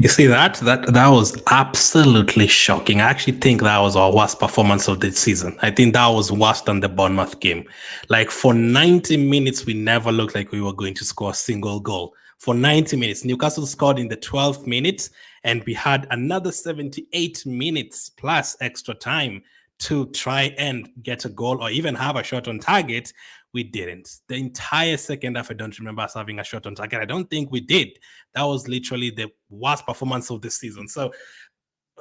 You see that was absolutely shocking. I actually think that was our worst performance of the season. I think that was worse than the Bournemouth game. Like for 90 minutes, we never looked like we were going to score a single goal. For 90 minutes, Newcastle scored in the 12th minute, and we had another 78 minutes plus extra time to try and get a goal or even have a shot on target. We didn't. The entire second half, I don't remember us having a shot on target. I don't think we did. That was literally the worst performance of the season. So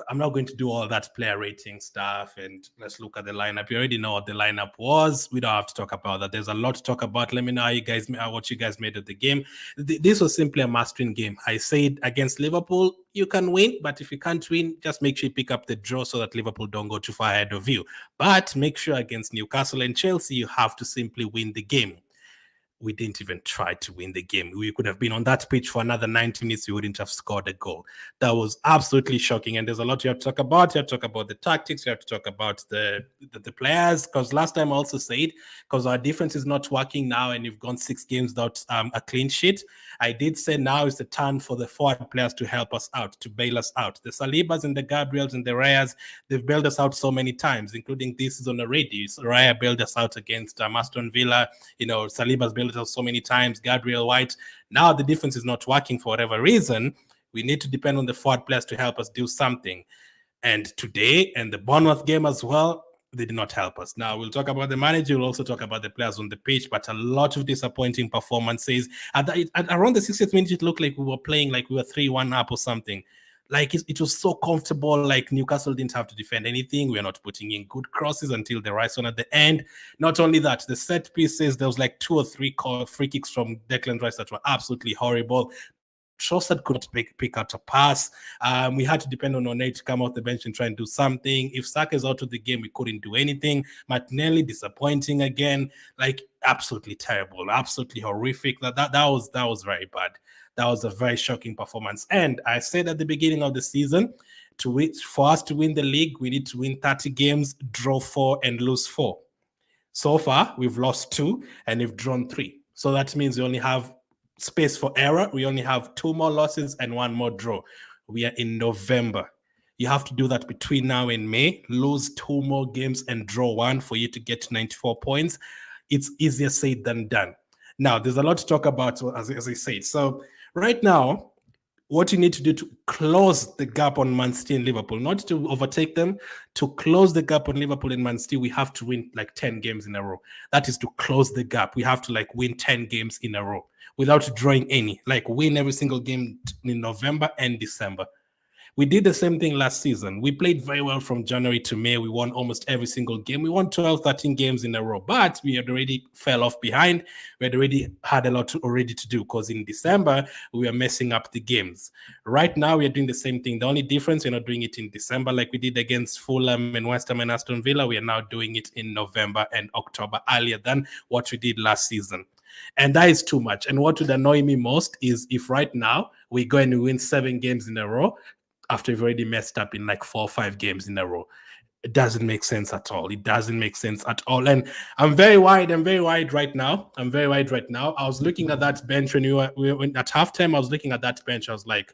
I'm not going to do all that player rating stuff and let's look at the lineup. You already know what the lineup was. We don't have to talk about that. There's a lot to talk about. Let me know what you guys made of the game. This was simply a must-win game. I said against Liverpool, you can win, but if you can't win, just make sure you pick up the draw so that Liverpool don't go too far ahead of you. But make sure against Newcastle and Chelsea, you have to simply win the game. We didn't even try to win the game. We could have been on that pitch for another 90 minutes. We wouldn't have scored a goal. That was absolutely shocking. And there's a lot you have to talk about. You have to talk about the tactics. You have to talk about the players. Because last time I also said, because our defense is not working now and you've gone 6 games without a clean sheet, I did say now is the turn for the forward players to help us out, to bail us out. The Salibas and the Gabriels and the Rayas, they've bailed us out so many times, including this season already. So Raya bailed us out against Aston Villa. Saliba's bailed us so many times, Gabriel White. Now the defense is not working for whatever reason. We need to depend on the forward players to help us do something. And today, and the Bournemouth game as well, they did not help us. Now, we'll talk about the manager. We'll also talk about the players on the pitch, but a lot of disappointing performances. At around the 60th minute, it looked like we were playing like we were 3-1 up or something. Like it was so comfortable. Like Newcastle didn't have to defend anything. We are not putting in good crosses until the right one at the end. Not only that, the set pieces, there was like 2 or 3 free kicks from Declan Rice that were absolutely horrible. Trossard could not pick out a pass. We had to depend on Onay to come off the bench and try and do something. If Saka is out of the game, we couldn't do anything. Martinelli disappointing again, like absolutely terrible, absolutely horrific. That was very bad. That was a very shocking performance. And I said at the beginning of the season, for us to win the league, we need to win 30 games, draw 4, and lose 4. So far, we've lost 2 and we've drawn 3. So that means we only have space for error. We only have 2 more losses and 1 more draw. We are in November. You have to do that between now and May, lose 2 more games and draw 1 for you to get to 94 points. It's easier said than done. Now, there's a lot to talk about, as I said. So right now, what you need to do to close the gap on Man City and Liverpool, not to overtake them, to close the gap on Liverpool and Man City, we have to win like 10 games in a row. That is to close the gap. We have to like win 10 games in a row without drawing any, like win every single game in November and December. We did the same thing last season. We played very well from January to May. We won almost every single game. We won 12, 13 games in a row, but we had already fell off behind. We had already had a lot already to do because in December, we were messing up the games. Right now, we are doing the same thing. The only difference, we're not doing it in December like we did against Fulham and West Ham and Aston Villa. We are now doing it in November and October, earlier than what we did last season. And that is too much. And what would annoy me most is if right now we go and win 7 games in a row, after we've already messed up in like 4 or 5 games in a row. It doesn't make sense at all. It doesn't make sense at all. And I'm very worried. I'm very worried right now. I was looking at that bench when we were at halftime. I was looking at that bench. I was like,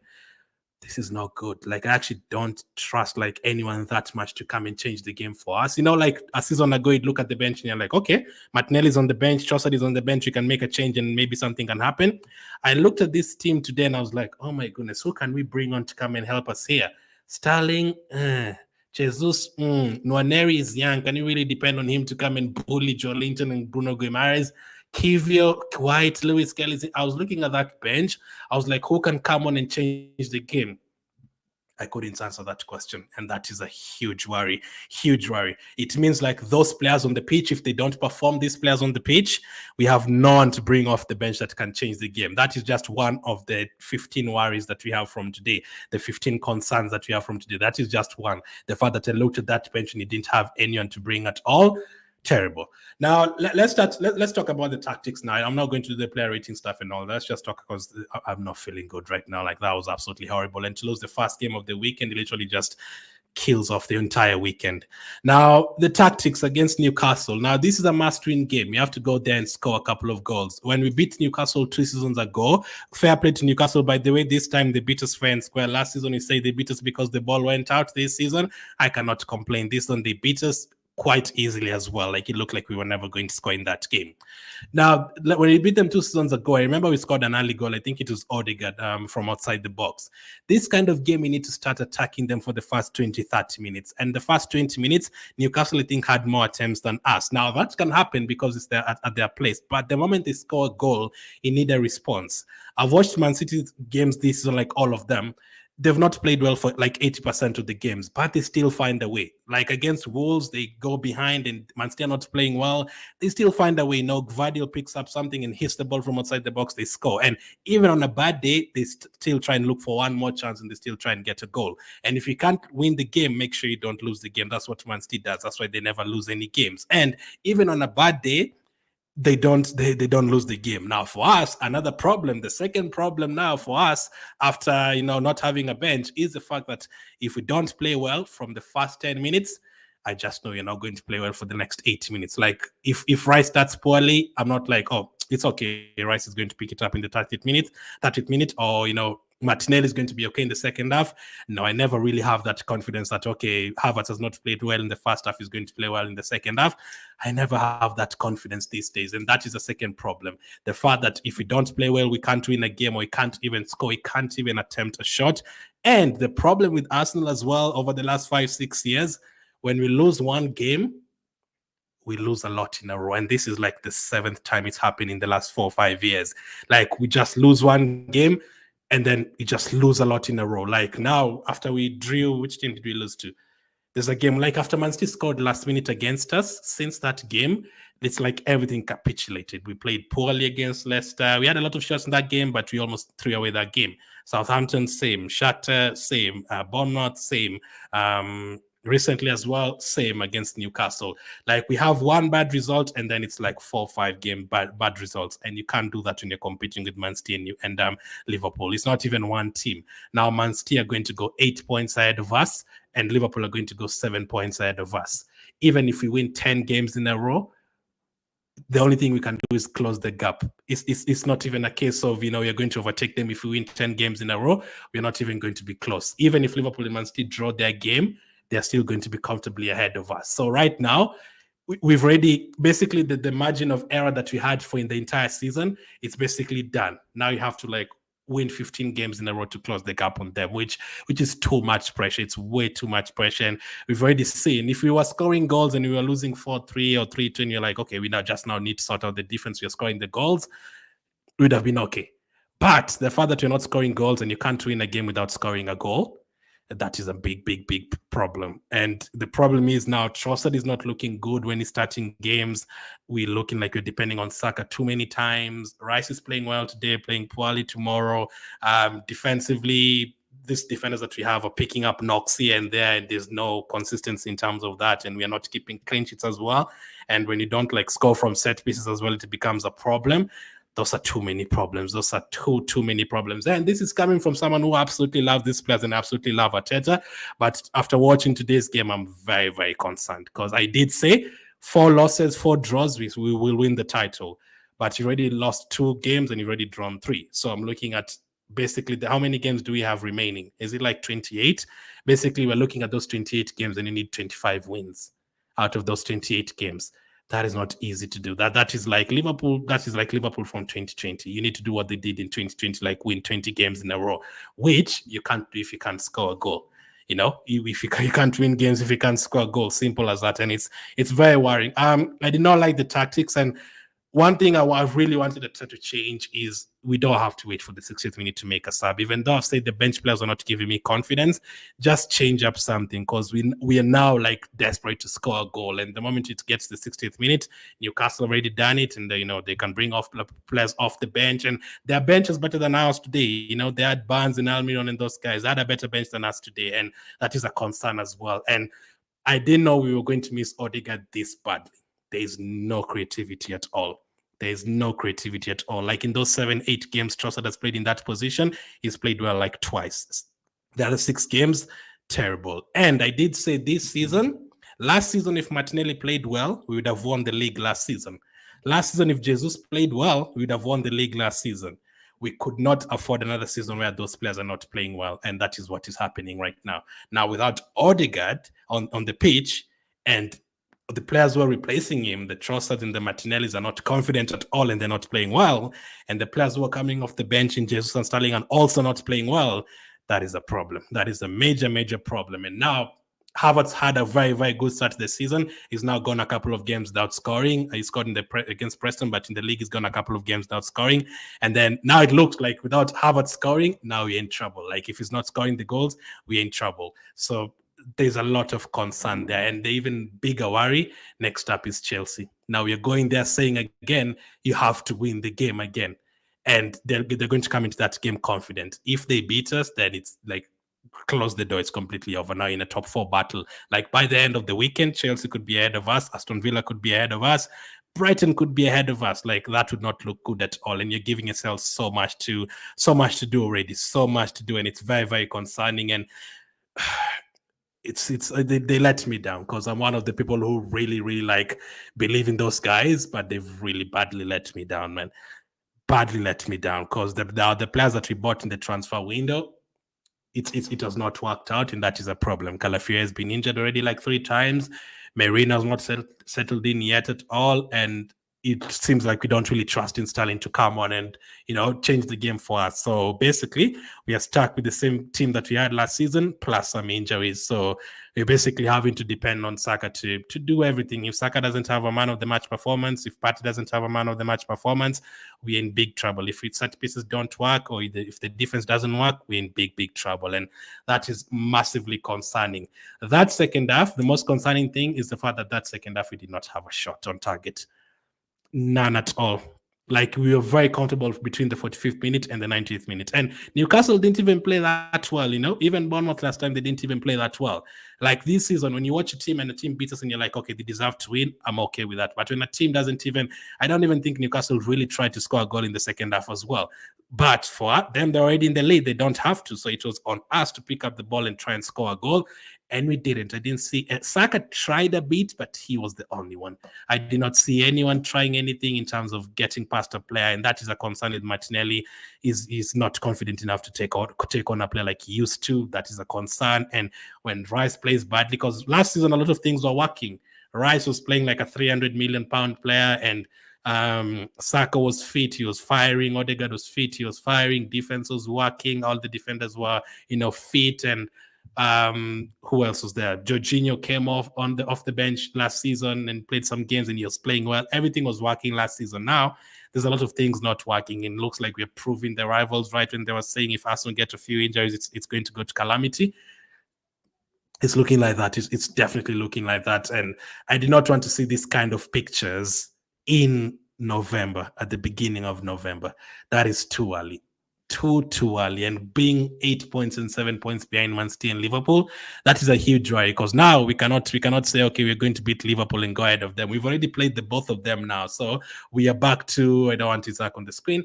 this is not good. Like, I actually don't trust like anyone that much to come and change the game for us. Like a season ago, you'd look at the bench and you're like, okay, Martinelli's on the bench, Trossard is on the bench, you can make a change and maybe something can happen. I looked at this team today and I was like, oh my goodness, who can we bring on to come and help us here? Sterling, Jesus, Nwaneri is young. Can you really depend on him to come and bully Joelinton and Bruno Guimaraes? Kivio, White, Lewis Kelly. I was looking at that bench. I was like, who can come on and change the game? I couldn't answer that question. And that is a huge worry. Huge worry. It means like those players on the pitch, if they don't perform, these players on the pitch, we have no one to bring off the bench that can change the game. That is just one of the 15 worries that we have from today, the 15 concerns that we have from today. That is just one. The fact that I looked at that bench and he didn't have anyone to bring at all. Terrible. Now let's talk about the tactics now. I'm not going to do the player rating stuff and all. Let's just talk because I'm not feeling good right now. Like that was absolutely horrible. And to lose the first game of the weekend, literally just kills off the entire weekend. Now, the tactics against Newcastle. Now, this is a must-win game. You have to go there and score a couple of goals. When we beat Newcastle 2 seasons ago, fair play to Newcastle. By the way, this time they beat us fair and square. Last season, you say they beat us because the ball went out. This season, I cannot complain. This one, they beat us quite easily as well. Like, it looked like we were never going to score in that game. Now, when we beat them 2 seasons ago, I remember we scored an early goal. I think it was Odegaard from outside the box. This kind of game, we need to start attacking them for the first 20, 30 minutes. And the first 20 minutes, Newcastle, I think, had more attempts than us. Now, that can happen because it's there at their place. But the moment they score a goal, you need a response. I've watched Man City's games this season, like all of them. They've not played well for like 80% of the games, but they still find a way. Like against Wolves, they go behind and Man City are not playing well. They still find a way. No, Gvardiol picks up something and hits the ball from outside the box. They score. And even on a bad day, they still try and look for one more chance and they still try and get a goal. And if you can't win the game, make sure you don't lose the game. That's what Man City does. That's why they never lose any games. And even on a bad day, they don't lose the game. Now for us, another problem, the second problem now for us after not having a bench is the fact that if we don't play well from the first 10 minutes, I just know you're not going to play well for the next 80 minutes. Like if Rice starts poorly, I'm not like, oh, it's okay, Rice is going to pick it up in the 30th minute, or Martinelli is going to be okay in the second half. No, I never really have that confidence that, okay, Havertz has not played well in the first half, he's going to play well in the second half. I never have that confidence these days. And that is the second problem. The fact that if we don't play well, we can't win a game, or we can't even score, we can't even attempt a shot. And the problem with Arsenal as well over the last 5-6 years, when we lose one game, we lose a lot in a row. And this is like the 7th time it's happened in the last 4 or 5 years. Like we just lose one game, and then we just lose a lot in a row. Like now, after we drew, which team did we lose to? There's a game like after Man City scored last minute against us. Since that game, it's like everything capitulated. We played poorly against Leicester. We had a lot of shots in that game, but we almost threw away that game. Southampton, same. Shakhtar, same. Bournemouth, same. Recently as well, same against Newcastle. Like we have one bad result and then it's like 4 or 5 game bad results, and you can't do that when you're competing with Man City and Liverpool. It's not even one team. Now Man City are going to go 8 points ahead of us, and Liverpool are going to go 7 points ahead of us. Even if we win 10 games in a row, the only thing we can do is close the gap. It's not even a case of, we're going to overtake them. If we win 10 games in a row, we're not even going to be close. Even if Liverpool and Man City draw their game, they're still going to be comfortably ahead of us. So right now, we've already, basically the margin of error that we had for in the entire season, it's basically done. Now you have to like win 15 games in a row to close the gap on them, which is too much pressure. It's way too much pressure. And we've already seen, if we were scoring goals and we were losing 4-3 or 3-2, and you're like, okay, we now need to sort out the difference. We're scoring the goals, it would have been okay. But the fact that you're not scoring goals and you can't win a game without scoring a goal, that is a big, big, big problem. And the problem is now Trossard is not looking good when he's starting games. We're looking like we're depending on Saka too many times. Rice is playing well today, playing poorly tomorrow. Defensively, these defenders that we have are picking up knocks here and there, and there's no consistency in terms of that. And we are not keeping clean sheets as well. And when you don't like score from set pieces as well, it becomes a problem. Those are too many problems. Those are too many problems. And this is coming from someone who absolutely loves these players and absolutely love Arteta. But after watching today's game, I'm very, very concerned, because I did say 4 losses, 4 draws, we will win the title. But you already lost 2 games and you've already drawn 3. So I'm looking at basically how many games do we have remaining? Is it like 28? Basically, we're looking at those 28 games and you need 25 wins out of those 28 games. That is not easy to do. That is like Liverpool. That is like Liverpool from 2020. You need to do what they did in 2020, like win 20 games in a row, which you can't do if you can't score a goal. If you can't win games if you can't score a goal. Simple as that. And it's very worrying. I did not like the tactics, and one thing I really wanted to change is we don't have to wait for the 60th minute to make a sub. Even though I've said the bench players are not giving me confidence, just change up something, because we are now like desperate to score a goal. And the moment it gets the 60th minute, Newcastle already done it, and they can bring off players off the bench, and their bench is better than ours today. They had Barnes and Almiron and those guys. They had a better bench than us today, and that is a concern as well. And I didn't know we were going to miss Odegaard this badly. There is no creativity at all. There is no creativity at all. Like in those 7-8 games Trossard has played in that position, he's played well like twice. The other 6 games, terrible. And I did say this season, last season, if Martinelli played well, we would have won the league last season. Last season, if Jesus played well, we would have won the league last season. We could not afford another season where those players are not playing well, and that is what is happening right now. Now, without Odegaard on the pitch, and the players who are replacing him, the Trossard and the Martinellis, are not confident at all, and they're not playing well, and the players who are coming off the bench in Jesus and Sterling are also not playing well, that is a problem. That is a major, major problem. And now Havertz had a very, very good start to the season. He's now gone a couple of games without scoring. He scored against Preston, but in the league, he's gone a couple of games without scoring. And then now it looks like without Havertz scoring, now we're in trouble. Like if he's not scoring the goals, we're in trouble. So there's a lot of concern there. And the even bigger worry next up is Chelsea. Now we're going there saying again, you have to win the game again. And they're going to come into that game confident. If they beat us, then it's like close the door. It's completely over now in a top 4 battle. Like by the end of the weekend, Chelsea could be ahead of us. Aston Villa could be ahead of us. Brighton could be ahead of us. Like that would not look good at all. And you're giving yourself so much to do already, so much to do. And it's very, very concerning. And they let me down because I'm one of the people who really, really like believe in those guys, but they've really badly let me down, man. Badly let me down because the players that we bought in the transfer window, it has not worked out, and that is a problem. Calafia has been injured already like 3 times. Merino has not settled in yet at all, and it seems like we don't really trust in Sterling to come on and, change the game for us. So basically, we are stuck with the same team that we had last season, plus some injuries. So we're basically having to depend on Saka to do everything. If Saka doesn't have a man of the match performance, if Partey doesn't have a man of the match performance, we're in big trouble. If set pieces don't work, or if the defense doesn't work, we're in big, big trouble. And that is massively concerning. That second half, the most concerning thing is the fact that second half, we did not have a shot on target. None at all. Like we were very comfortable between the 45th minute and the 90th minute. And Newcastle didn't even play that well, Even Bournemouth last time, they didn't even play that well. Like this season, when you watch a team and a team beats us and you're like, okay, they deserve to win, I'm okay with that. But when a team doesn't I don't even think Newcastle really tried to score a goal in the second half as well. But for them, they're already in the lead. They don't have to. So it was on us to pick up the ball and try and score a goal. And we didn't. I didn't see Saka tried a bit, but he was the only one. I did not see anyone trying anything in terms of getting past a player, and that is a concern with Martinelli. He's not confident enough to take on a player like he used to. That is a concern. And when Rice plays badly, because last season a lot of things were working. Rice was playing like a 300 million pound player, and Saka was fit, he was firing. Odegaard was fit, he was firing. Defense was working. All the defenders were, fit, and who else was there? Jorginho came off the bench last season and played some games, and he was playing well. Everything was working last season. Now there's a lot of things not working, and it looks like we're proving the rivals right when they were saying if Arsenal get a few injuries, it's going to go to calamity. It's looking like that. It's definitely looking like that. And I did not want to see this kind of pictures in November, at the beginning of November. That is too early. Too early. And being 8 points and 7 points behind Man City and Liverpool, that is a huge worry, because now we cannot say, okay, we're going to beat Liverpool and go ahead of them. We've already played the both of them now. So we are back to, I don't want Isaac on the screen.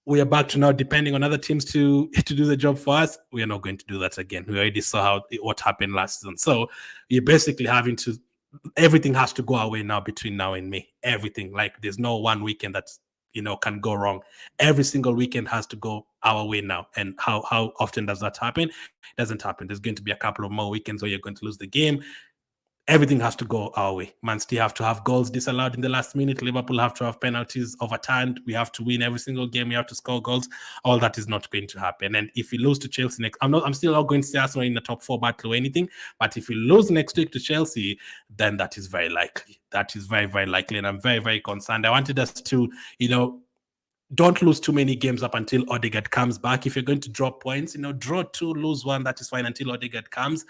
We are back to now depending on other teams to do the job for us. We are not going to do that again. We already saw what happened last season. So you're basically having to, everything has to go away now between now and May. Everything. Like there's no one weekend that, can go wrong. Every single weekend has to go our way now. And how often does that happen? It doesn't happen. There's going to be a couple of more weekends where you're going to lose the game. Everything has to go our way. Man City have to have goals disallowed in the last minute. Liverpool have to have penalties overturned. We have to win every single game. We have to score goals. All that is not going to happen. And if we lose to Chelsea next, I'm still not going to say Arsenal in the top 4 battle or anything. But if we lose next week to Chelsea, then that is very likely. That is very, very likely. And I'm very, very concerned. I wanted us to, don't lose too many games up until Odegaard comes back. If you're going to drop points, draw 2, lose 1. That is fine until Odegaard comes.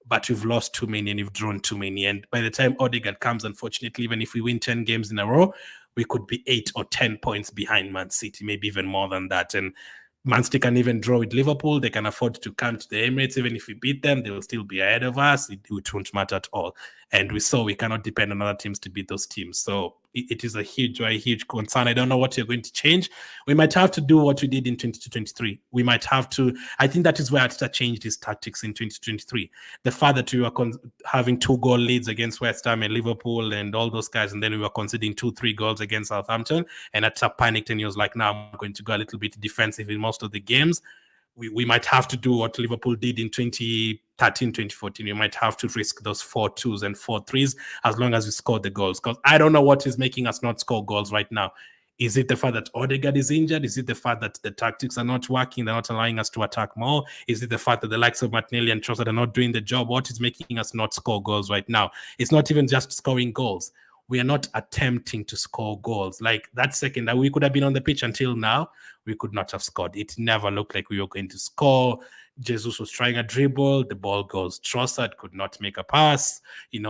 But we've lost too many and we've drawn too many. And by the time Odegaard comes, unfortunately, even if we win 10 games in a row, we could be 8 or 10 points behind Man City, maybe even more than that. And Man City can even draw with Liverpool. They can afford to come to the Emirates. Even if we beat them, they will still be ahead of us. It won't matter at all. And we saw we cannot depend on other teams to beat those teams. So it is a huge concern. I don't know what you're going to change. We might have to do what we did in 2023. We might have to. I think that is where Arteta changed his tactics in 2023. The fact that we were having 2-goal leads against West Ham and Liverpool and all those guys, and then we were conceding 2-3 goals against Southampton, and Arteta panicked and he was like, "Now I'm going to go a little bit defensive in most of the games." We might have to do what Liverpool did in 2013, 2014. We might have to risk those 4-2s and 4-3s as long as we score the goals. Because I don't know what is making us not score goals right now. Is it the fact that Odegaard is injured? Is it the fact that the tactics are not working? They're not allowing us to attack more? Is it the fact that the likes of Martinelli and Trossard are not doing the job? What is making us not score goals right now? It's not even just scoring goals. We are not attempting to score goals. Like that second that we could have been on the pitch until now, we could not have scored. It never looked like we were going to score. Jesus was trying a dribble, the ball goes. Trossard could not make a pass.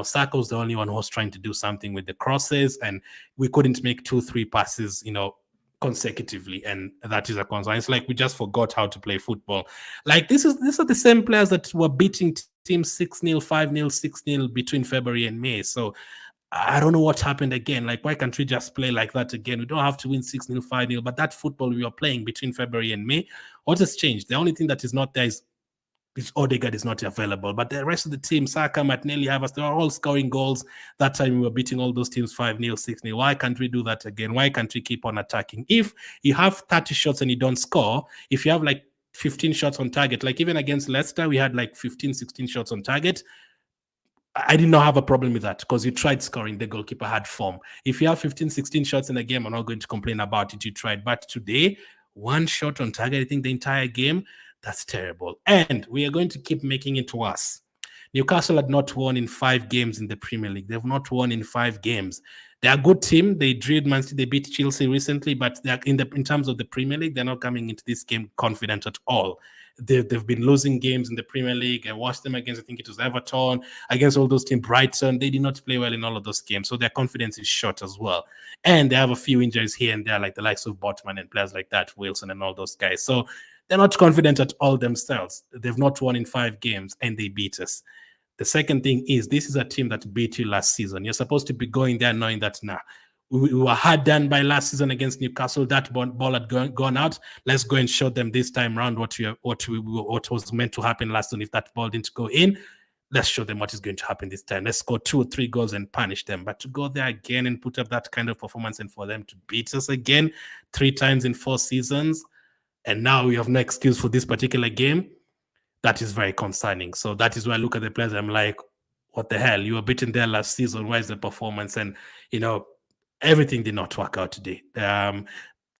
Saka was the only one who was trying to do something with the crosses, and we couldn't make 2-3 passes, consecutively, and that is a concern. It's like we just forgot how to play football. Like these are the same players that were beating teams 6-0, 5-0, 6-0 between February and May. So I don't know what happened again. Like, why can't we just play like that again? We don't have to win 6-0, 5-0, but that football we were playing between February and May, what has changed? The only thing that is not there is Odegaard is not available. But the rest of the team, Saka, Martinelli, Havertz, they are all scoring goals. That time we were beating all those teams 5-0, 6-0. Why can't we do that again? Why can't we keep on attacking? If you have 30 shots and you don't score, if you have like 15 shots on target, like even against Leicester, we had like 15, 16 shots on target. I did not have a problem with that because you tried scoring. The goalkeeper had form. If you have 15, 16 shots in a game, I'm not going to complain about it. You tried. But today, 1 shot on target, I think the entire game, that's terrible. And we are going to keep making it worse. Newcastle had not won in 5 games in the Premier League. They've not won in 5 games. They're a good team. They drilled Man City. They beat Chelsea recently, but they're in terms of the Premier League, they're not coming into this game confident at all. They've been losing games in the Premier League. I watched them against, I think it was Everton, against all those teams, Brighton. They did not play well in all of those games, so their confidence is short as well. And they have a few injuries here and there, like the likes of Botman and players like that, Wilson and all those guys. So they're not confident at all themselves. They've not won in 5 games, and they beat us. The second thing is, this is a team that beat you last season. You're supposed to be going there knowing that, we were hard done by last season against Newcastle. That ball had gone out. Let's go and show them this time around what was meant to happen last season. If that ball didn't go in, let's show them what is going to happen this time. Let's score 2 or 3 goals and punish them. But to go there again and put up that kind of performance and for them to beat us again 3 times in 4 seasons, and now we have no excuse for this particular game, that is very concerning. So that is why I look at the players, I'm like, what the hell? You were beaten there last season. Where's the performance? And, everything did not work out today.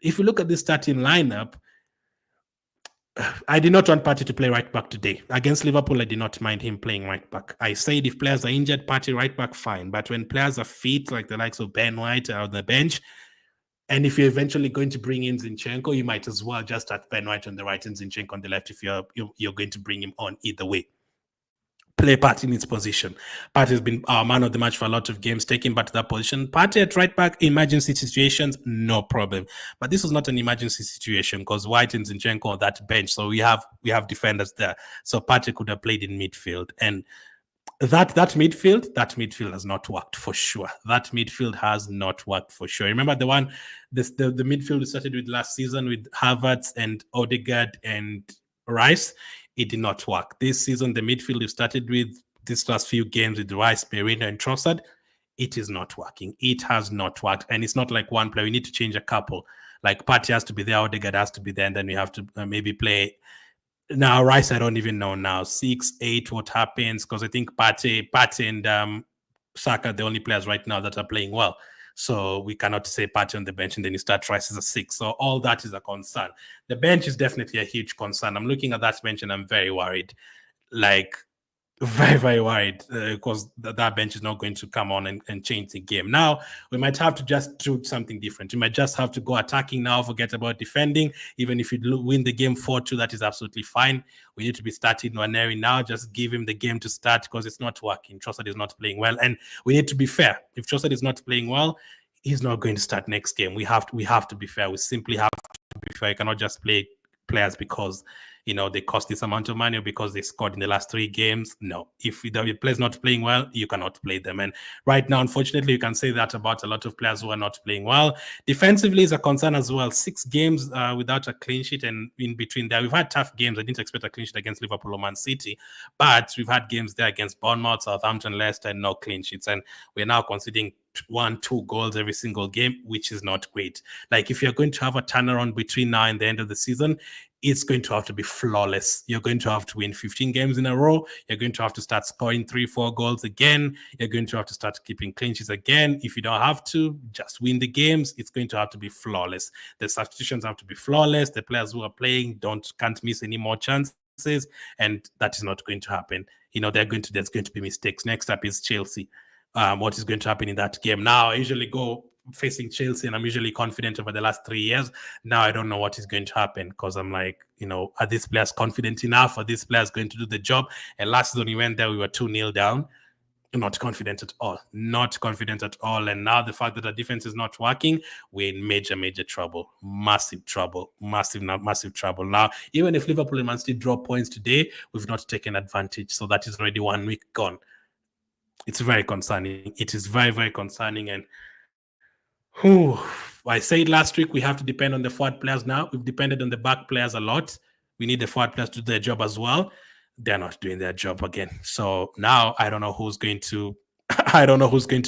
If you look at the starting lineup, I did not want Partey to play right back today. Against Liverpool, I did not mind him playing right back. I said if players are injured, Partey right back, fine. But when players are fit, like the likes of Ben White on the bench, and if you're eventually going to bring in Zinchenko, you might as well just have Ben White on the right and Zinchenko on the left if you're going to bring him on either way. Play Partey in its position. Partey has been our man of the match for a lot of games, taking back to that position. Partey at right back, emergency situations, no problem. But this was not an emergency situation because White and Zinchenko on that bench, so we have defenders there. So Partey could have played in midfield, and that midfield has not worked for sure. That midfield has not worked for sure. Remember the midfield we started with last season with Havertz and Odegaard and Rice? It did not work. This season, the midfield we started with this last few games with Rice, Perino, and Trossard, it is not working. It has not worked. And it's not like one player. We need to change a couple. Like Partey has to be there, Odegaard has to be there, and then we have to maybe play. Now, Rice, I don't even know now. 6, 8, what happens? Because I think Partey and Saka are the only players right now that are playing well. So we cannot say Partey on the bench and then you start Rice as a 6. So all that is a concern. The bench is definitely a huge concern. I'm looking at that bench and I'm very worried. Like, very, very worried because that bench is not going to come on and change the game. Now, we might have to just do something different. We might just have to go attacking now, forget about defending. Even if you win the game 4-2, that is absolutely fine. We need to be starting Nwaneri now. Just give him the game to start because it's not working. Trossard is not playing well. And we need to be fair. If Trossard is not playing well, he's not going to start next game. We have to be fair. We simply have to be fair. You cannot just play players because they cost this amount of money or because they scored in the last 3 games. No, if the player's not playing well, you cannot play them. And right now, unfortunately, you can say that about a lot of players who are not playing well. Defensively is a concern as well. 6 games without a clean sheet, and in between there, we've had tough games. I didn't expect a clean sheet against Liverpool or Man City, but we've had games there against Bournemouth, Southampton, Leicester, and no clean sheets. And we're now conceding 1-2 goals every single game, which is not great. Like, if you're going to have a turnaround between now and the end of the season, it's going to have to be flawless. You're going to have to win 15 games in a row. You're going to have to start scoring 3-4 goals again. You're going to have to start keeping clean sheets again. If you don't have to, just win the games. It's going to have to be flawless. The substitutions have to be flawless. The players who are playing can't miss any more chances, and that is not going to happen. There's going to be mistakes. Next up is Chelsea. What is going to happen in that game? Now, I usually go facing Chelsea, and I'm usually confident over the last 3 years. Now I don't know what is going to happen, because I'm like, are these players confident enough? Are these players going to do the job? And last season we went there, we were 2-0 down. Not confident at all. Not confident at all. And now the fact that the defense is not working, we're in major, major trouble. Massive trouble. Massive trouble. Now, even if Liverpool and Man City draw points today, we've not taken advantage. So that is already 1 week gone. It's very concerning. It is very, very concerning. And I said last week, we have to depend on the forward players now. We've depended on the back players a lot. We need the forward players to do their job as well. They're not doing their job again. So now I don't know who's going to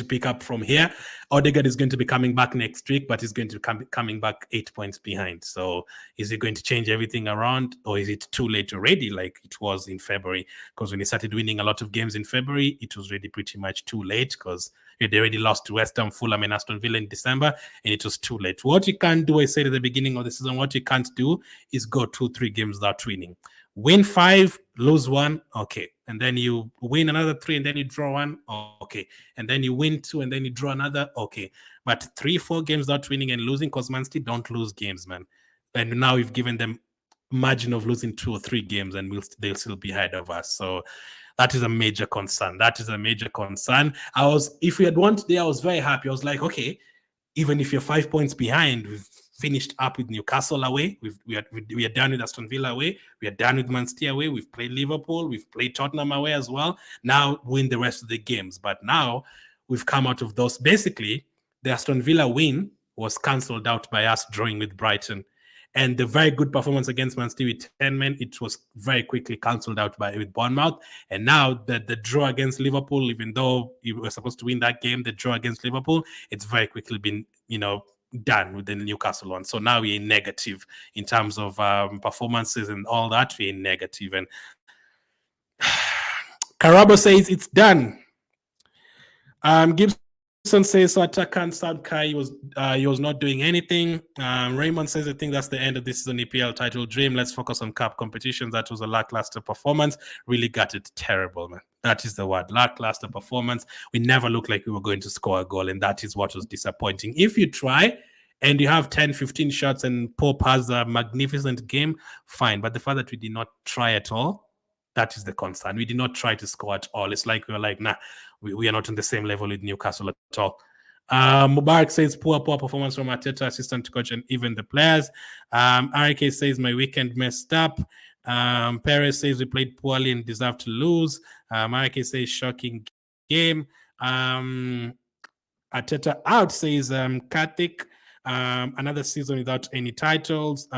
pick up from here. Odegaard is going to be coming back next week, but he's going to be coming back 8 points behind. So is he going to change everything around, or is it too late already, like it was in February? Because when he started winning a lot of games in February, it was really pretty much too late, because they already lost to West Ham, Fulham, and Aston Villa in December, and it was too late. What you can't do, I said at the beginning of the season, what you can't do is go 2-3 games without winning. Win 5, lose 1, okay. And then you win another 3, and then you draw 1, okay. And then you win 2, and then you draw another, okay. But 3-4 games without winning and losing, because Man City don't lose games, man. And now we've given them margin of losing 2 or 3 games, and they'll still be ahead of us. So that is a major concern. If we had won today, I was very happy. I was like, okay, even if you're 5 points behind, we've finished up with Newcastle away. We are done with Aston Villa away. We are done with Man City away. We've played Liverpool. We've played Tottenham away as well. Now win the rest of the games. But now we've come out of those. Basically, the Aston Villa win was cancelled out by us drawing with Brighton. And the very good performance against Man City with 10 men, it was very quickly cancelled out with Bournemouth. And now the draw against Liverpool, even though you were supposed to win that game, the draw against Liverpool, it's very quickly been, done with the Newcastle one. So now we're in negative in terms of performances and all that. We're in negative. And Karabo says it's done. Gibson says so. Atakan Sabkai he was not doing anything. Raymond says, I think that's the end of this season EPL title dream. Let's focus on cup competitions. That was a lackluster performance. Really got it terrible, man. That is the word, lackluster performance. We never looked like we were going to score a goal, and that is what was disappointing. If you try and you have 10, 15 shots and Pope has a magnificent game, fine. But the fact that we did not try at all, that is the concern. We did not try to score at all. It's like we were like, nah, we are not on the same level with Newcastle at all. Mubarak says poor performance from Arteta, assistant coach, and even the players. RK says my weekend messed up. Perez says we played poorly and deserved to lose. RK says shocking game. Arteta out says Karthik. Another season without any titles.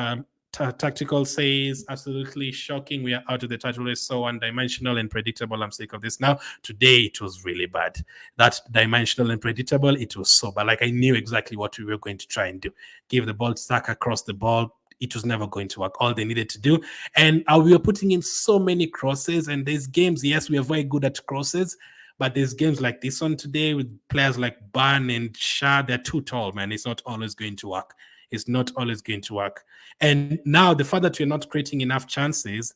Tactical says absolutely shocking. We are out of the title race, so one-dimensional and predictable. I'm sick of this now. Today it was really bad. That dimensional and predictable, it was so bad. Like I knew exactly what we were going to try and do. Give the ball to Saka, across the ball. It was never going to work. All they needed to do, and we were putting in so many crosses. And there's games, yes, we are very good at crosses, but there's games like this one today with players like Ban and Shah. They're too tall, man. It's not always going to work. It's not always going to work. And now the fact that we're not creating enough chances,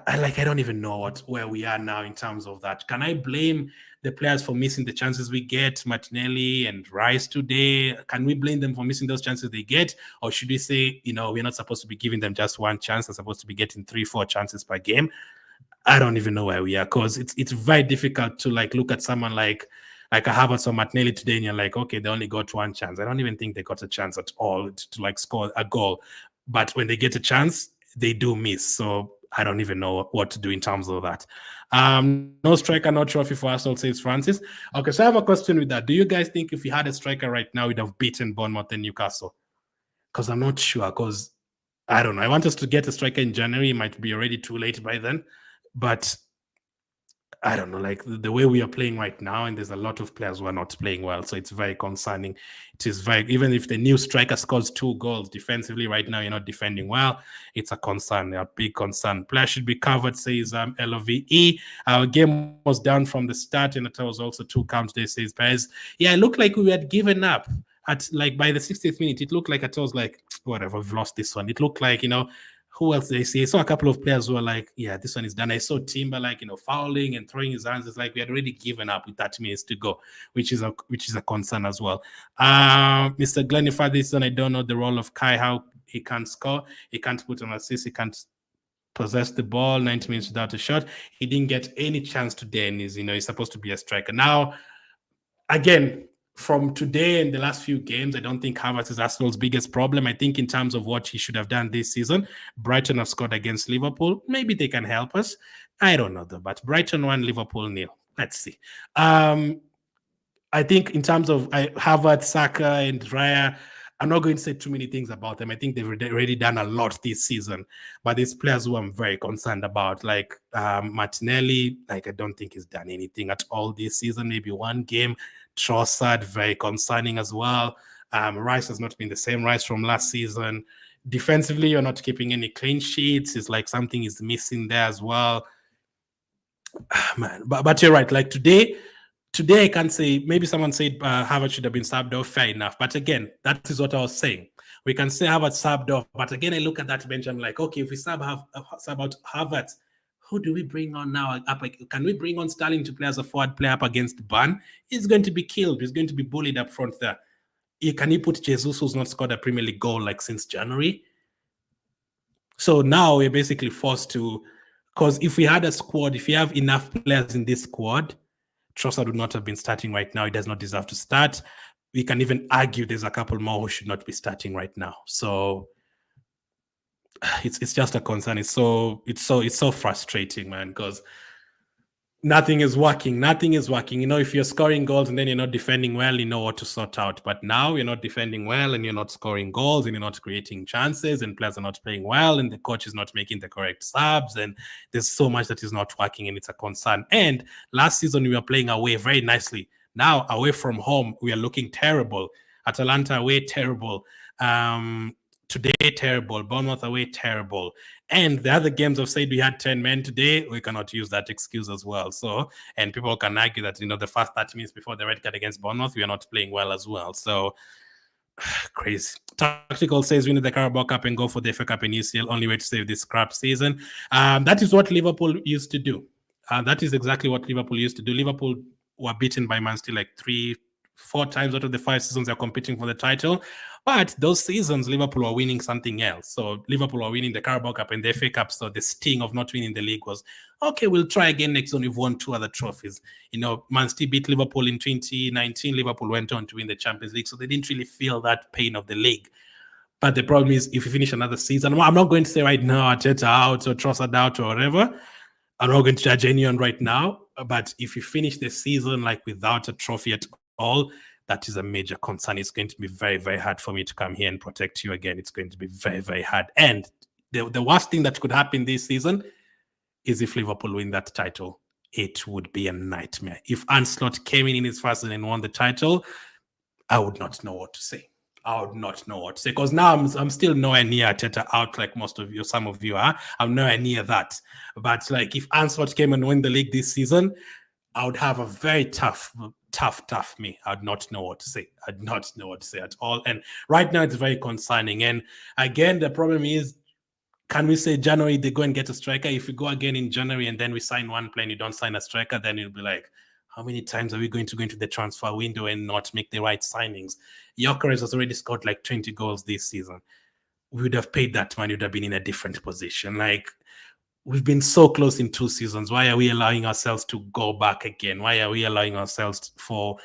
I don't even know where we are now in terms of that. Can I blame the players for missing the chances we get, Martinelli and Rice today? Can we blame them for missing those chances they get? Or should we say, we're not supposed to be giving them just one chance. They're supposed to be getting 3-4 chances per game. I don't even know where we are, because it's very difficult to look at someone like a Havertz or Martinelli today, and you're like, okay, they only got one chance. I don't even think they got a chance at all to score a goal. But when they get a chance, they do miss. So I don't even know what to do in terms of that. No striker, no trophy for Arsenal, says Francis. Okay, so I have a question with that. Do you guys think if we had a striker right now, we'd have beaten Bournemouth and Newcastle? Because I'm not sure. Because I don't know. I want us to get a striker in January. It might be already too late by then. But I don't know, like the way we are playing right now, and there's a lot of players who are not playing well. So it's very concerning. It is very, even if the new striker scores 2 goals defensively right now, you're not defending well. It's a concern, a big concern. Player should be covered, says LOVE. Our game was down from the start, and it was also 2 counts there, says Perez. Yeah, it looked like we had given up at like by the 60th minute. It looked like it was like, whatever, we've lost this one. It looked like, who else they see? I saw a couple of players who were like, yeah, this one is done. I saw Timber like, fouling and throwing his hands. It's like we had already given up with 30 minutes to go, which is a concern as well. Mr. Glennifer, this one, I don't know the role of Kai, how he can't score, he can't put an assist, he can't possess the ball 90 minutes without a shot. He didn't get any chance today, and he's supposed to be a striker. Now, again, from today and the last few games, I don't think Havertz is Arsenal's biggest problem. I think in terms of what he should have done this season, Brighton have scored against Liverpool. Maybe they can help us. I don't know though, but Brighton 1, Liverpool 0. Let's see. I think in terms of Havertz, Saka, and Raya, I'm not going to say too many things about them. I think they've already done a lot this season. But these players who I'm very concerned about, like Martinelli, like I don't think he's done anything at all this season. Maybe one game. Trossard, very concerning as well. Rice has not been the same Rice from last season. Defensively, you're not keeping any clean sheets. It's like something is missing there as well. Man, but you're right. Like today I can't say, maybe someone said Harvard should have been subbed off, fair enough. But again, that is what I was saying. We can say Harvard subbed off, but again, I look at that bench, I'm like, okay, if we sub out Harvard, who do we bring on now? Can we bring on Sterling to play as a forward player up against Ban? He's going to be killed. He's going to be bullied up front there. Can you put Jesus, who's not scored a Premier League goal like since January? So now we're basically forced to, because if we had a squad, if you have enough players in this squad, Trossard would not have been starting right now. He does not deserve to start. We can even argue there's a couple more who should not be starting right now. So it's just a concern. It's so frustrating, man, because nothing is working. If you're scoring goals and then you're not defending well, you know what to sort out. But now you're not defending well and you're not scoring goals and you're not creating chances and players are not playing well and the coach is not making the correct subs and there's so much that is not working and it's a concern. And last season we were playing away very nicely. Now away from home, we are looking terrible. Atalanta away, terrible. Today, terrible. Bournemouth away, terrible. And the other games have said we had 10 men today. We cannot use that excuse as well. So, and people can argue that, the first 30 minutes before the red card against Bournemouth, we are not playing well as well. So, crazy. Tactical says we need the Carabao Cup and go for the FA Cup and UCL. Only way to save this crap season. That is what Liverpool used to do. That is exactly what Liverpool used to do. Liverpool were beaten by Man City like 3-4 times out of the 5 seasons they're competing for the title. But those seasons, Liverpool were winning something else. So Liverpool were winning the Carabao Cup and the FA Cup. So the sting of not winning the league was, okay, we'll try again next one. We've won 2 other trophies. Man City beat Liverpool in 2019. Liverpool went on to win the Champions League. So they didn't really feel that pain of the league. But the problem is, if you finish another season, I'm not going to say right now, Arteta out or Trossard out or whatever. I'm not going to judge anyone right now. But if you finish the season like without a trophy at all, that is a major concern. It's going to be very, very hard for me to come here and protect you again. It's going to be very, very hard. And the worst thing that could happen this season is if Liverpool win that title. It would be a nightmare. If Ancelotti came in his first season and won the title, I would not know what to say. Because now I'm still nowhere near Arteta out like some of you are. I'm nowhere near that. But like if Ancelotti came and win the league this season, I would have a very tough me. I'd not know what to say. I'd not know what to say at all. And right now it's very concerning. And again, the problem is, can we say January they go and get a striker? If we go again in January and then we sign one player and you don't sign a striker, then it'll be like, how many times are we going to go into the transfer window and not make the right signings? Gyökeres has already scored like 20 goals this season. We would have paid that money, would have been in a different position. Like, we've been so close in 2 seasons. Why are we allowing ourselves to go back again? Why are we allowing ourselves for,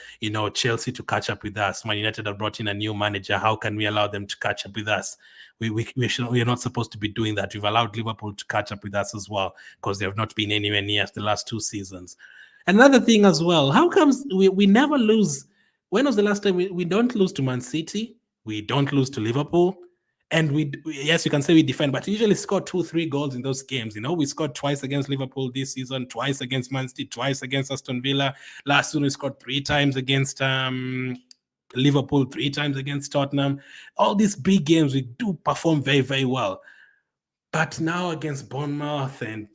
Chelsea to catch up with us? Man United have brought in a new manager. How can we allow them to catch up with us? We are not supposed to be doing that. We've allowed Liverpool to catch up with us as well because they have not been anywhere near us the last 2 seasons. Another thing as well, how comes we never lose? When was the last time we don't lose to Man City? We don't lose to Liverpool. And yes, you can say we defend, but we usually score 2-3 goals in those games. We scored twice against Liverpool this season, twice against Man City, twice against Aston Villa. Last season we scored 3 times against Liverpool, 3 times against Tottenham. All these big games we do perform very, very well. But now against Bournemouth, and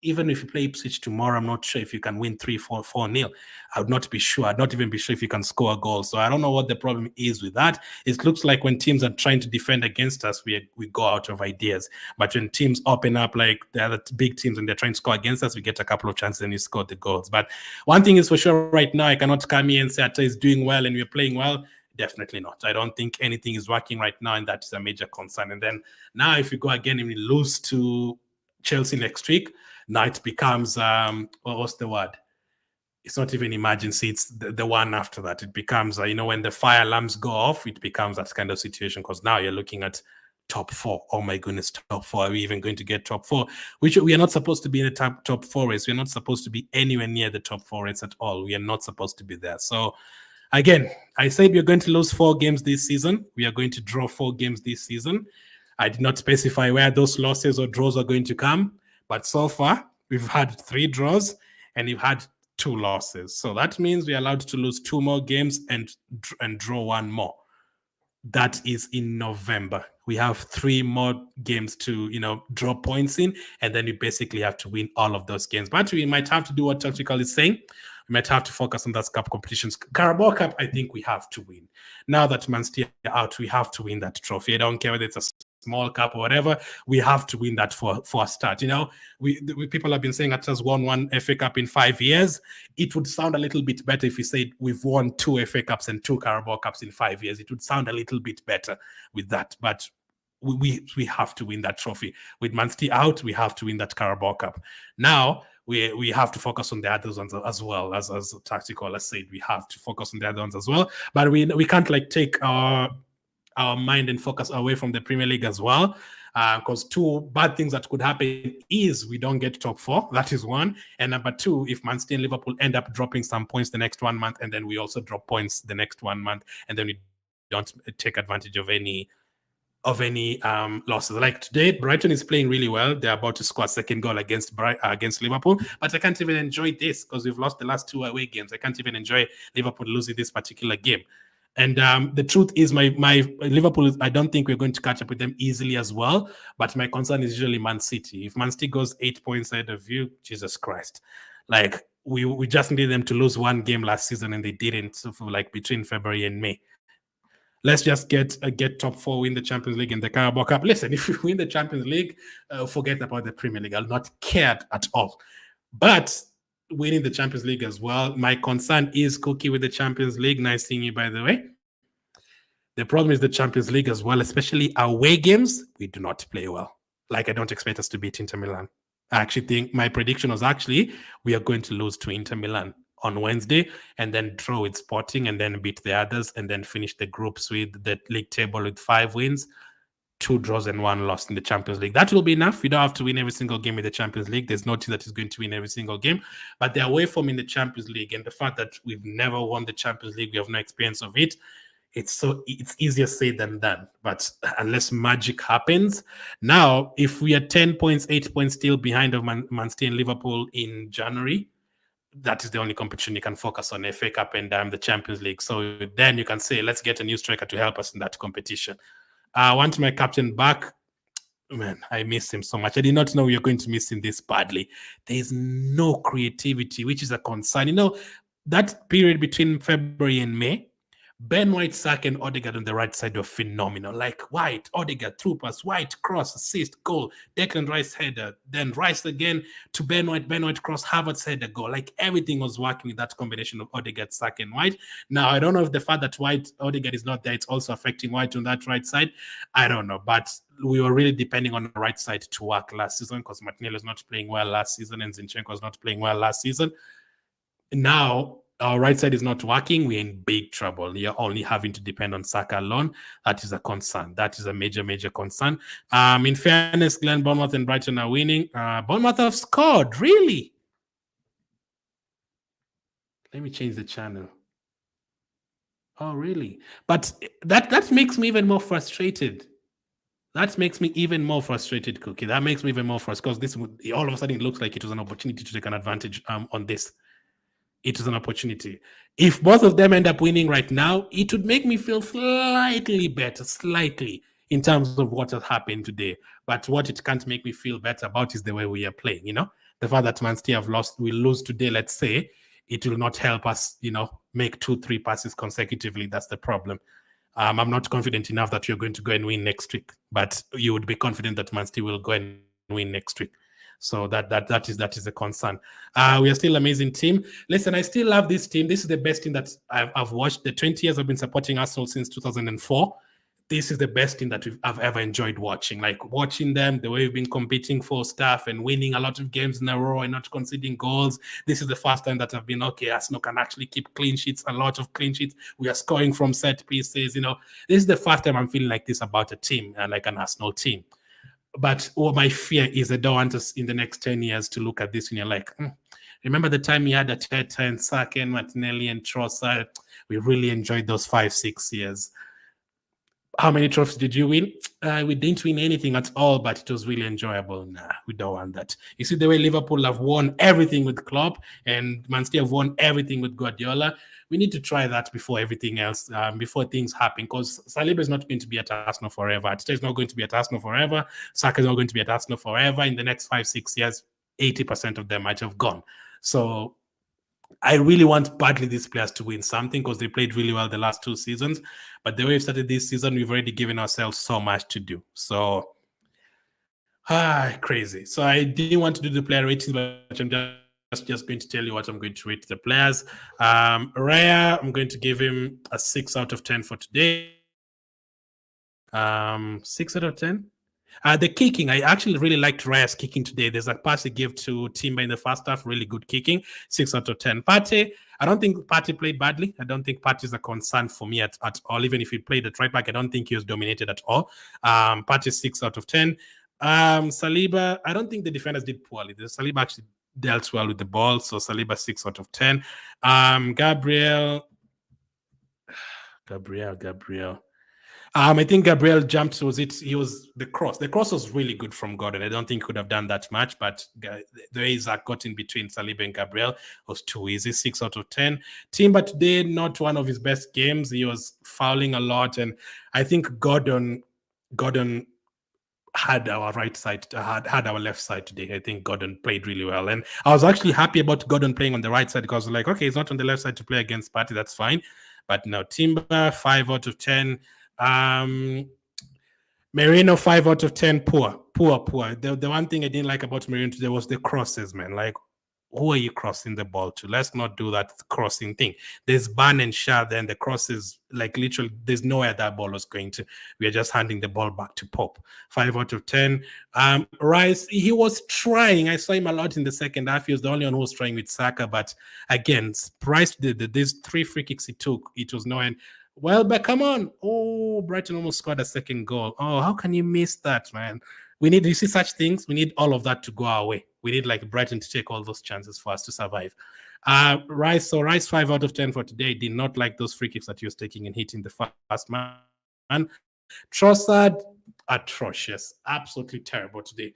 even if you play Ipswich tomorrow, I'm not sure if you can win 3-4-4-0. I would not be sure. I'd not even be sure if you can score a goal. So I don't know what the problem is with that. It looks like when teams are trying to defend against us, we go out of ideas. But when teams open up, like the other big teams, and they're trying to score against us, we get a couple of chances and we score the goals. But one thing is for sure right now, I cannot come here and say Atta is doing well and we're playing well. Definitely not. I don't think anything is working right now, and that is a major concern. And then now if we go again and we lose to Chelsea next week, now it becomes what's the word? It's not even emergency. It's the one after that. It becomes when the fire alarms go off, it becomes that kind of situation, because now you're looking at top 4. Oh my goodness, top 4. Are we even going to get top 4? Which we are not supposed to be in the top 4 race. We're not supposed to be anywhere near the top 4 race at all. We are not supposed to be there. So again, I said we're going to lose 4 games this season. We are going to draw 4 games this season. I did not specify where those losses or draws are going to come. But so far, we've had 3 draws and we've had 2 losses. So that means we're allowed to lose 2 more games and draw 1 more. That is in November. We have 3 more games to, draw points in, and then we basically have to win all of those games. But we might have to do what Tactical is saying. We might have to focus on those cup competitions. Carabao Cup, I think we have to win. Now that Man City are out, we have to win that trophy. I don't care whether it's a small cup or whatever, we have to win that for a start. People have been saying Atta's won 1 FA Cup in 5 years. It would sound a little bit better if we said we've won 2 FA Cups and 2 Carabao Cups in 5 years. It would sound a little bit better with that, but we have to win that trophy. With Man City out, we have to win that Carabao Cup. Now we have to focus on the other ones as well. As Tactical has said, we have to focus on the other ones as well. But we can't take our mind and focus away from the Premier League as well, because 2 bad things that could happen is we don't get top 4. That is 1. And number 2, if Man City and Liverpool end up dropping some points the next 1 month, and then we also drop points the next 1 month, and then we don't take advantage of any losses. Like today, Brighton is playing really well. They're about to score a second goal against Liverpool, but I can't even enjoy this because we've lost the last 2 away games. I can't even enjoy Liverpool losing this particular game. And the truth is, my Liverpool, I don't think we're going to catch up with them easily as well. But my concern is usually Man City. If Man City goes 8 points ahead of you, Jesus Christ. Like, we just needed them to lose 1 game last season, and they didn't. So for between February and May. Let's just get top 4, win the Champions League and the Carabao Cup. Listen, if we win the Champions League, forget about the Premier League. I'll not care at all. But winning the Champions League as well. My concern is Cookie with the Champions League. Nice seeing you, by the way. The problem is the Champions League as well, especially away games. We do not play well. I don't expect us to beat Inter Milan. I actually think my prediction was we are going to lose to Inter Milan on Wednesday, and then draw with Sporting, and then beat the others, and then finish the groups with the league table with 5 wins. 2 draws and 1 loss in the Champions League. That will be enough. We don't have to win every single game in the Champions League. There's no team that is going to win every single game. But the away form in the Champions League, and the fact that we've never won the Champions League, we have no experience of it. It's easier said than done. But unless magic happens, now if we are 10 points, 8 points still behind of Man City and Liverpool in January, that is the only competition you can focus on, FA Cup and the Champions League. So then you can say, let's get a new striker to help us in that competition. I want my captain back. Man, I miss him so much. I did not know we were going to miss him this badly. There is no creativity, which is a concern. That period between February and May, Ben White, Saka, and Odegaard on the right side were phenomenal. Like White, Odegaard, through pass, White, cross, assist, goal. Declan Rice header, then Rice again to Ben White cross, Havertz header, goal. Like everything was working with that combination of Odegaard, Saka, and White. Now, I don't know if the fact that White, Odegaard is not there, it's also affecting White on that right side. I don't know, but we were really depending on the right side to work last season because Martinelli was not playing well last season and Zinchenko was not playing well last season. Now our right side is not working, we're in big trouble. You're only having to depend on Saka alone. That is a concern. That is a major, major concern. In fairness, Glenn, Bournemouth and Brighton are winning. Bournemouth have scored, really? Let me change the channel. Oh, really? But that makes me even more frustrated. That makes me even more frustrated, Cookie. That makes me even more frustrated because this all of a sudden it looks like it was an opportunity to take an advantage on this. It is an opportunity. If both of them end up winning right now, it would make me feel slightly better, slightly, in terms of what has happened today. But what it can't make me feel better about is the way we are playing. The fact that Man City have lost, we lose today, let's say, it will not help us, make 2-3 passes consecutively. That's the problem. I'm not confident enough that you're going to go and win next week, but you would be confident that Man City will go and win next week. So that is a concern. We are still an amazing team. Listen, I still love this team. This is the best team that I've watched. The 20 years I've been supporting Arsenal since 2004. This is the best team that I've ever enjoyed watching. Like watching them, the way we've been competing for stuff and winning a lot of games in a row and not conceding goals. This is the first time that I've been, okay, Arsenal can actually keep clean sheets, a lot of clean sheets. We are scoring from set pieces. This is the first time I'm feeling like this about a team, like an Arsenal team. But my fear is I don't want us in the next 10 years to look at this and you're like, remember the time you had Arteta and Saka and Martinelli and Trossard? We really enjoyed those 5-6 years. How many trophies did you win? We didn't win anything at all, but it was really enjoyable. Nah, we don't want that. You see the way Liverpool have won everything with Klopp and Man City have won everything with Guardiola. We need to try that before everything else, before things happen, because Saliba is not going to be at Arsenal forever. Arteta is not going to be at Arsenal forever. Saka is not going to be at Arsenal forever. In the next 5-6 years, 80% of them might have gone. So I really want badly these players to win something because they played really well the last 2 seasons. But the way we've started this season, we've already given ourselves so much to do. So, crazy. So I didn't want to do the player ratings, but I'm just going to tell you what I'm going to rate the players. Raya, I'm going to give him a 6 out of 10 for today. 6 out of 10. The kicking, I actually really liked Raya's kicking today. There's a pass he gave to Timber in the first half, really good kicking, 6 out of 10. Partey, I don't think Partey played badly. I don't think Partey is a concern for me at all. Even if he played at right back, I don't think he was dominated at all. Partey, 6 out of 10. Saliba, I don't think the defenders did poorly. Saliba actually dealt well with the ball, so Saliba, 6 out of 10. Gabriel. I think Gabriel jumped. He was the cross. The cross was really good from Gordon. I don't think he could have done that much, but the way Zach got in between Saliba and Gabriel was too easy. 6 out of 10. Timber today, not one of his best games. He was fouling a lot, and I think Gordon had our right side, had our left side today. I think Gordon played really well, and I was actually happy about Gordon playing on the right side because I was like, okay, he's not on the left side to play against Partey. That's fine. But no, Timber, 5 out of 10. Merino, 5 out of 10. Poor. The one thing I didn't like about Merino today was the crosses, man. Like, who are you crossing the ball to? Let's not do that crossing thing. There's Ban and Shah, then the crosses, like literally, there's nowhere that ball was going to. We are just handing the ball back to Pope. 5 out of 10. Rice, he was trying. I saw him a lot in the second half. He was the only one who was trying with Saka, but again, Rice did these 3 free kicks he took. It was no end. Well, but come on. Oh, Brighton almost scored a second goal. Oh, how can you miss that, man? You see such things? We need all of that to go our way. We need like Brighton to take all those chances for us to survive. Rice 5 out of 10 for today. Did not like those free kicks that he was taking and hitting the first man. Trossard, atrocious. Absolutely terrible today.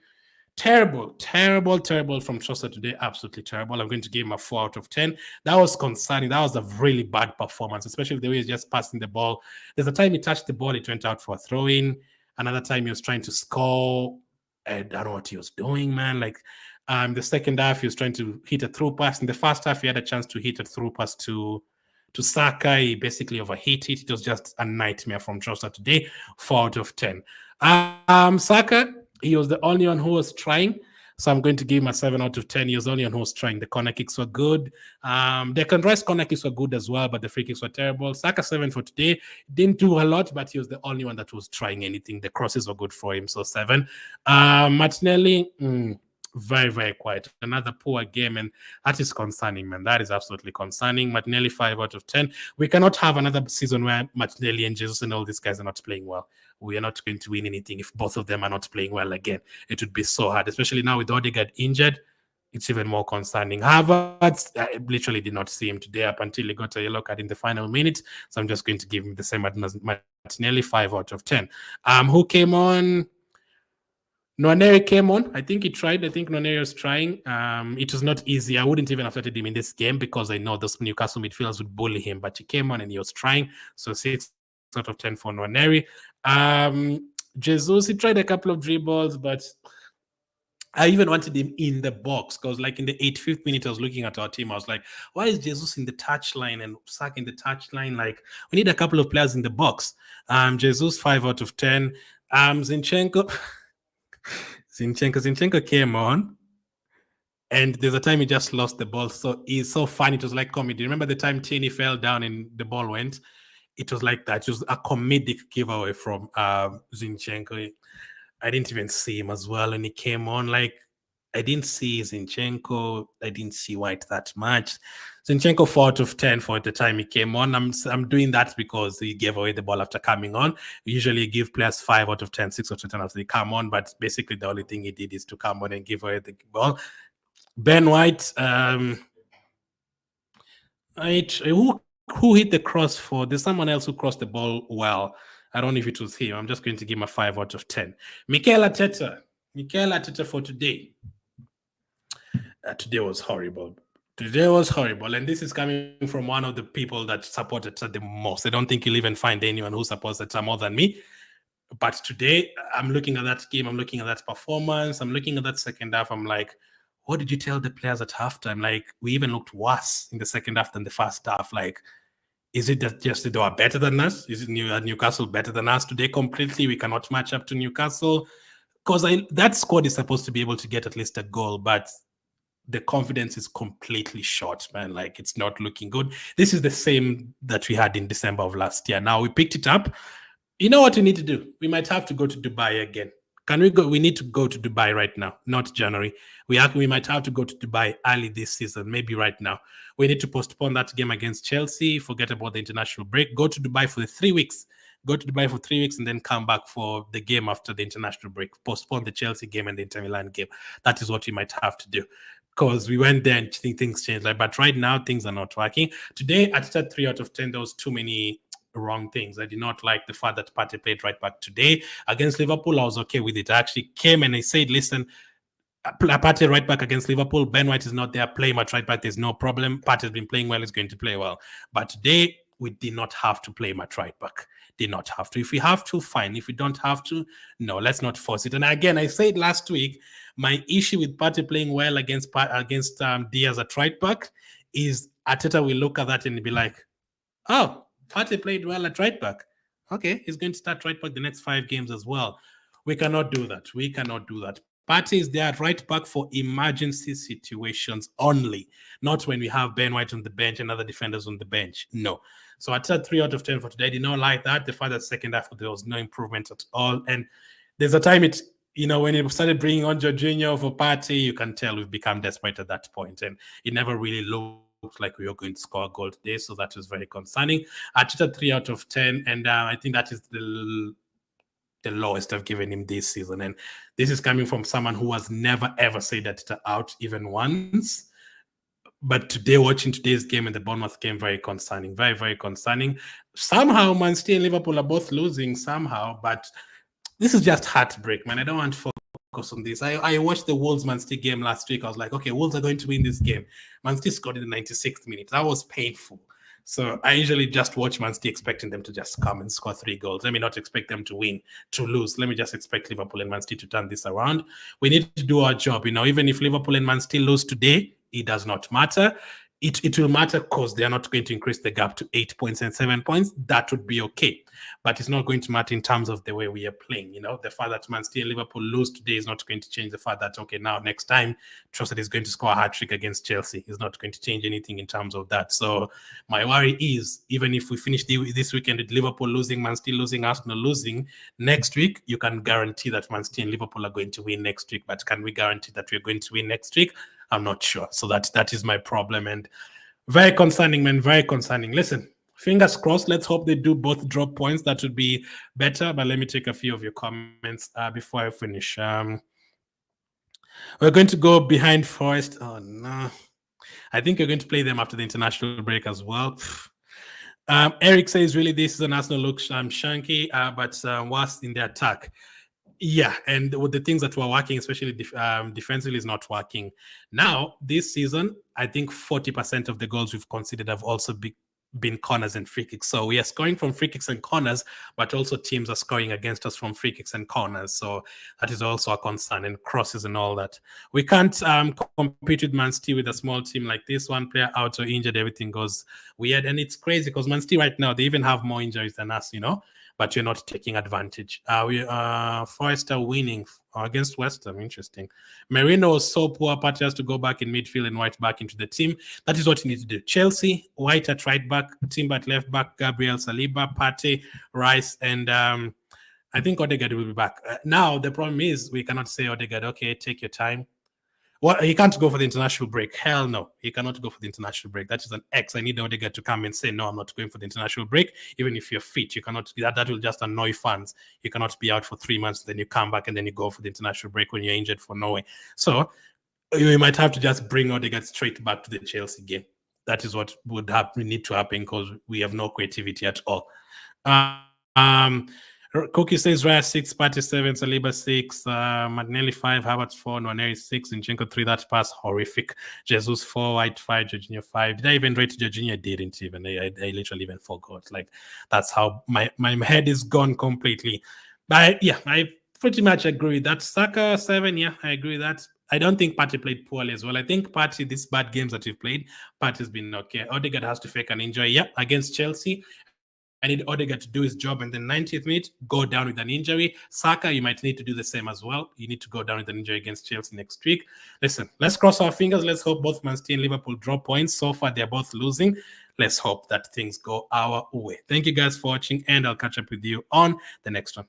Terrible from Trossard today. Absolutely terrible. I'm going to give him a 4 out of 10. That was concerning. That was a really bad performance, especially the way he's just passing the ball. There's a time he touched the ball, it went out for a throw-in. Another time he was trying to score. I don't know what he was doing, man. Like the second half, he was trying to hit a through pass. In the first half, he had a chance to hit a through pass to to Saka. He basically overhit it. It was just a nightmare from Trossard today. 4 out of 10. Saka, he was the only one who was trying. So I'm going to give him a 7 out of 10. He was the only one who was trying. The corner kicks were good. Declan Rice corner kicks were good as well, but the free kicks were terrible. Saka 7 for today. Didn't do a lot, but he was the only one that was trying anything. The crosses were good for him, so 7. Martinelli, very, very quiet. Another poor game, and that is concerning, man. That is absolutely concerning. Martinelli 5 out of 10. We cannot have another season where Martinelli and Jesus and all these guys are not playing well. We are not going to win anything if both of them are not playing well again. It would be so hard, especially now with Odegaard injured. It's even more concerning. Havertz, I literally did not see him today up until he got a yellow card in the final minute. So I'm just going to give him the same as Martinelli, 5 out of 10. Who came on? Nwaneri came on. I think he tried. I think Nwaneri was trying. It was not easy. I wouldn't even have started him in this game because I know those Newcastle midfielders would bully him. But he came on and he was trying. So 6 out of 10 for Nwaneri. Jesus, he tried a couple of dribbles, but I even wanted him in the box because, like, in the 85th minute, I was looking at our team. I was like, why is Jesus in the touchline and Saka in the touchline? Like, we need a couple of players in the box. Jesus, 5 out of 10. Zinchenko came on, and there's a time he just lost the ball. So he's so funny. It was like comedy. Remember the time Tierney fell down and the ball went? It was like that. It was a comedic giveaway from Zinchenko. I didn't even see him as well when he came on. Like, I didn't see Zinchenko. I didn't see White that much. Zinchenko 4 out of 10 for the time he came on. I'm doing that because he gave away the ball after coming on. We usually give players 5 out of 10, 6 out of 10 after they come on, but basically the only thing he did is to come on and give away the ball. Ben White, who hit the cross for? There's someone else who crossed the ball well. I don't know if it was him. I'm just going to give him a 5 out of 10. Mikel Arteta for today. Today was horrible. And this is coming from one of the people that support Arteta the most. I don't think you'll even find anyone who supports Arteta more than me. But today, I'm looking at that game. I'm looking at that performance. I'm looking at that second half. I'm like, what did you tell the players at halftime? Like, we even looked worse in the second half than the first half. Like, is it that just they are better than us? Is it Newcastle better than us today completely? We cannot match up to Newcastle. Because that squad is supposed to be able to get at least a goal, but the confidence is completely short, man. Like, it's not looking good. This is the same that we had in December of last year. Now we picked it up. You know what we need to do? We might have to go to Dubai again. Can we go? We need to go to Dubai right now, not January. We might have to go to Dubai early this season, maybe right now. We need to postpone that game against Chelsea, forget about the international break, go to Dubai for the 3 weeks. Go to Dubai for 3 weeks and then come back for the game after the international break. Postpone the Chelsea game and the Inter Milan game. That is what we might have to do. Because we went there and things changed. But right now, things are not working. Today, at 3 out of 10, there was too many wrong things. I did not like the fact that Partey played right back today. Against Liverpool, I was okay with it. I actually came and I said, listen, Partey right back against Liverpool. Ben White is not there. Play him at right back. There's no problem. Partey has been playing well. He's going to play well. But today, we did not have to play him at right back. Did not have to. If we have to, fine. If we don't have to, no, let's not force it. And again, I said last week, my issue with Partey playing well against Diaz at right back is Arteta will look at that and be like, oh, Partey played well at right back. Okay, he's going to start right back the next 5 games as well. We cannot do that. Partey is there at right back for emergency situations only, not when we have Ben White on the bench and other defenders on the bench. No. So I said 3 out of 10 for today. I did not like that. The fact that second half there was no improvement at all. And there's a time when it started bringing on Jorginho for Partey, you can tell we've become desperate at that point. And it never really looked like we were going to score a goal today. So that was very concerning. I took 3 out of 10. And I think that is the lowest I've given him this season. And this is coming from someone who has never, ever said that out even once. But today, watching today's game and the Bournemouth game, very concerning. Very, very concerning. Somehow, Man City and Liverpool are both losing somehow. But this is just heartbreak, man. I don't want to focus on this. I watched the Wolves Man City game last week. I was like, okay, Wolves are going to win this game. Man City scored in the 96th minute. That was painful. So I usually just watch Man City expecting them to just come and score 3 goals. Let me not expect them to win, to lose. Let me just expect Liverpool and Man City to turn this around. We need to do our job. Even if Liverpool and Man City lose today, it does not matter. it will matter because they are not going to increase the gap to 8 points and 7 points. That would be okay. But it's not going to matter in terms of the way we are playing. The fact that Man City and Liverpool lose today is not going to change the fact that, okay, now next time Trossard is going to score a hat-trick against Chelsea. It's not going to change anything in terms of that. So my worry is, even if we finish this weekend with Liverpool losing, Man City losing, Arsenal losing, next week, you can guarantee that Man City and Liverpool are going to win next week. But can we guarantee that we're going to win next week? I'm not sure. So that is my problem. And very concerning, man. Very concerning. Listen, fingers crossed. Let's hope they do both drop points. That would be better. But let me take a few of your comments before I finish. We're going to go behind Forest. Oh, no. I think you're going to play them after the international break as well. Eric says, really, this is an Arsenal look shanky, but worse in the attack. Yeah, and with the things that were working, especially defensively, is not working. Now, this season, I think 40% of the goals we've conceded have also been corners and free kicks. So we are scoring from free kicks and corners, but also teams are scoring against us from free kicks and corners. So that is also a concern, and crosses and all that. We can't compete with Man City with a small team like this. One player out or injured, everything goes weird. And it's crazy because Man City right now, they even have more injuries than us, but you're not taking advantage. Forest are winning against West Ham. Interesting. Merino was so poor. Partey has to go back in midfield and White back into the team. That is what you need to do. Chelsea, White at right back, Timber at left back, Gabriel, Saliba, Partey, Rice, and I think Odegaard will be back. Now, the problem is we cannot say, Odegaard, okay, take your time. Well, he can't go for the international break. Hell no. He cannot go for the international break. That is an X. I need Odegaard to come and say, no, I'm not going for the international break. Even if you're fit, you cannot. That will just annoy fans. You cannot be out for 3 months, then you come back and then you go for the international break when you're injured for Norway. So we might have to just bring Odegaard straight back to the Chelsea game. That is what would need to happen because we have no creativity at all. Cookie says Raya 6, Partey 7, Saliba 6, Martinelli 5, Havertz 4, Nwaneri 6, Zinchenko 3. That pass horrific. Jesus 4, White 5, Jorginho 5. Did I even rate Jorginho? I didn't even. I literally even forgot. Like, that's how my head is gone completely. But yeah, I pretty much agree with that. Saka 7, yeah, I agree with that. I don't think Partey played poorly as well. I think Partey, these bad games that we've played, Partey's been okay. Odegaard has to fake an injury. Yeah, against Chelsea. I need Odegaard to do his job, and then 90th minute, go down with an injury. Saka, you might need to do the same as well. You need to go down with an injury against Chelsea next week. Listen, let's cross our fingers. Let's hope both Man City and Liverpool drop points. So far, they're both losing. Let's hope that things go our way. Thank you guys for watching, and I'll catch up with you on the next one.